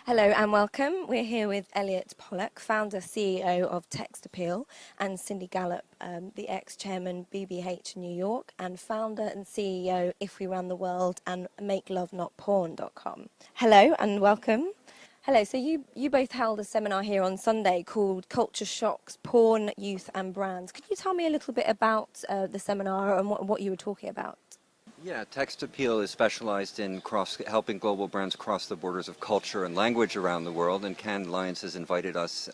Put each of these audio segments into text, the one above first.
Hello and welcome. We're here with Elliot Polak, founder, CEO of Text Appeal, and Cindy Gallop, the ex-chairman BBH New York, and founder and CEO If We Run the World and MakeLoveNotPorn.com. Hello and welcome. Hello, so you both held a seminar here on Sunday called Cultureshocks, Porn, Youth and Brands. Could you tell me a little bit about the seminar and what you were talking about? Yeah, Text Appeal is specialized in helping global brands cross the borders of culture and language around the world, and Cannes Alliance has invited us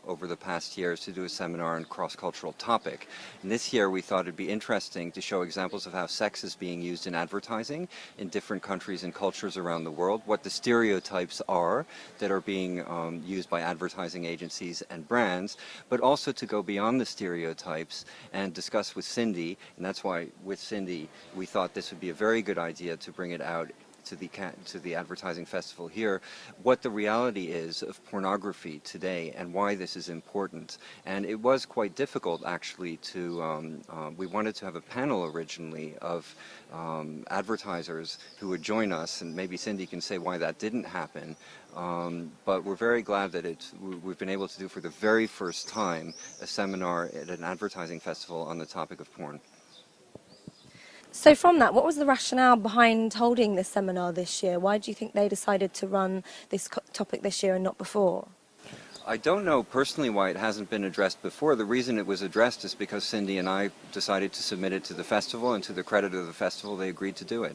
over the past years to do a seminar on cross-cultural topic. And this year we thought it'd be interesting to show examples of how sex is being used in advertising in different countries and cultures around the world, what the stereotypes are that are being used by advertising agencies and brands, but also to go beyond the stereotypes and discuss with Cindy, and that's why with Cindy we thought this would be a very good idea to bring it out to the advertising festival here, what the reality is of pornography today and why this is important. And it was quite difficult actually to, we wanted to have a panel originally of advertisers who would join us, and maybe Cindy can say why that didn't happen. But we're very glad that we've been able to do for the very first time a seminar at an advertising festival on the topic of porn. So from that, what was the rationale behind holding this seminar this year? Why do you think they decided to run this topic this year and not before? I don't know personally why it hasn't been addressed before. The reason it was addressed is because Cindy and I decided to submit it to the festival, and to the credit of the festival, they agreed to do it.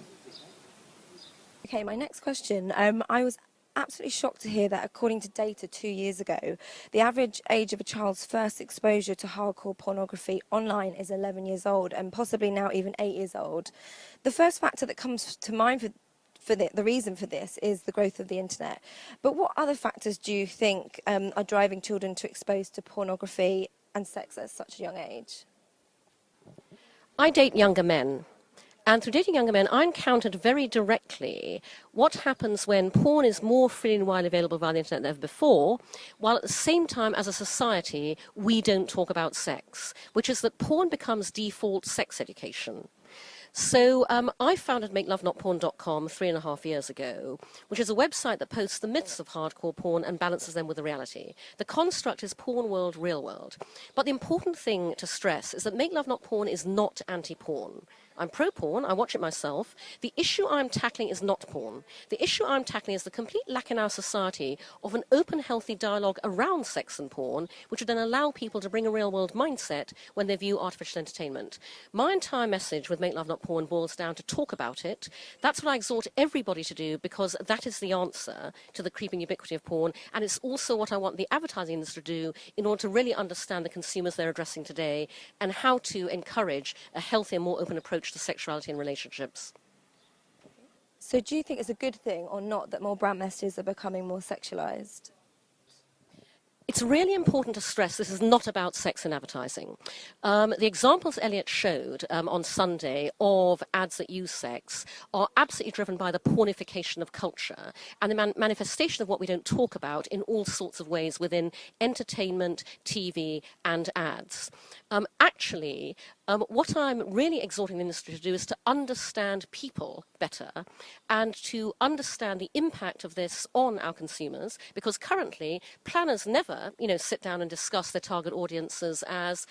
Okay, my next question. I was absolutely shocked to hear that according to data 2 years ago, the average age of a child's first exposure to hardcore pornography online is 11 years old, and possibly now even 8 years old. The first factor that comes to mind for the reason for this is the growth of the internet. But what other factors do you think are driving children to expose to pornography and sex at such a young age? I date younger men. And through dating younger men, I encountered very directly what happens when porn is more freely and widely available via the internet than ever before, while at the same time, as a society, we don't talk about sex, which is that porn becomes default sex education. So I founded MakeLoveNotPorn.com 3.5 years ago, which is a website that posts the myths of hardcore porn and balances them with the reality. The construct is porn world, real world. But the important thing to stress is that Make Love Not Porn is not anti-porn. I'm pro-porn, I watch it myself. The issue I'm tackling is not porn. The issue I'm tackling is the complete lack in our society of an open, healthy dialogue around sex and porn, which would then allow people to bring a real-world mindset when they view artificial entertainment. My entire message with Make Love Not Porn boils down to talk about it. That's what I exhort everybody to do, because that is the answer to the creeping ubiquity of porn, and it's also what I want the advertising industry to do in order to really understand the consumers they're addressing today and how to encourage a healthier, more open approach to sexuality and relationships. So do you think it's a good thing or not that more brand messages are becoming more sexualized? It's really important to stress this is not about sex in advertising. The examples Elliot showed on Sunday of ads that use sex are absolutely driven by the pornification of culture and the manifestation of what we don't talk about in all sorts of ways within entertainment, TV, and ads. Actually, what I'm really exhorting the industry to do is to understand people better and to understand the impact of this on our consumers, because currently planners never, sit down and discuss their target audiences as,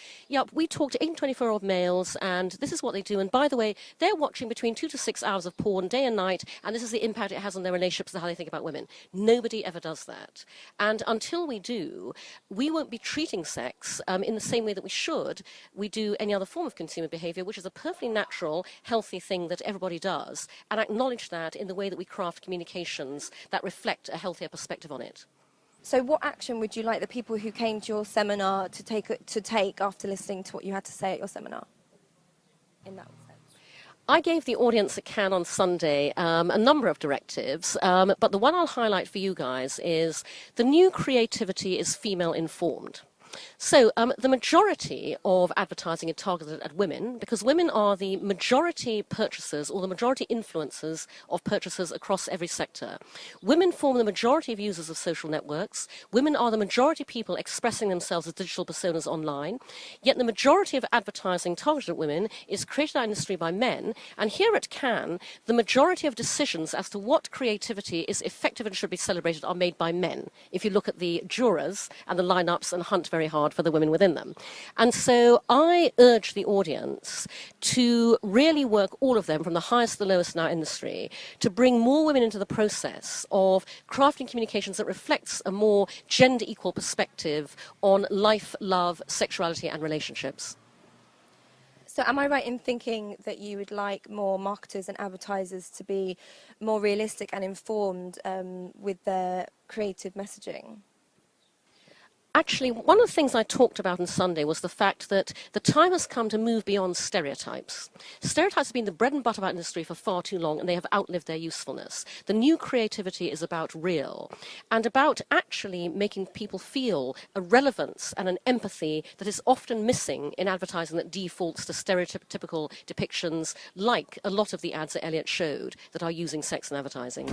we talk to 8 and 24-year-old males and this is what they do, and by the way, they're watching between 2 to 6 hours of porn day and night, and this is the impact it has on their relationships and how they think about women. Nobody ever does that. And until we do, we won't be treating sex in the same way that we do any other form of consumer behavior, which is a perfectly natural, healthy thing that everybody does, and acknowledge that in the way that we craft communications that reflect a healthier perspective on it. So what action would you like the people who came to your seminar to take after listening to what you had to say at your seminar? In that sense. I gave the audience at Cannes on Sunday a number of directives, but the one I'll highlight for you guys is the new creativity is female-informed. So the majority of advertising is targeted at women because women are the majority purchasers or the majority influencers of purchasers across every sector. Women form the majority of users of social networks. Women are the majority people expressing themselves as digital personas online. Yet the majority of advertising targeted at women is created in our industry by men. And here at Cannes, the majority of decisions as to what creativity is effective and should be celebrated are made by men. If you look at the jurors and the lineups and hunt very hard for the women within them. And so I urge the audience to really work all of them from the highest to the lowest in our industry to bring more women into the process of crafting communications that reflects a more gender equal perspective on life, love, sexuality and relationships. So am I right in thinking that you would like more marketers and advertisers to be more realistic and informed with their creative messaging? Actually, one of the things I talked about on Sunday was the fact that the time has come to move beyond stereotypes. Stereotypes have been the bread and butter of our industry for far too long, and they have outlived their usefulness. The new creativity is about real, and about actually making people feel a relevance and an empathy that is often missing in advertising that defaults to stereotypical depictions, like a lot of the ads that Elliot showed that are using sex in advertising.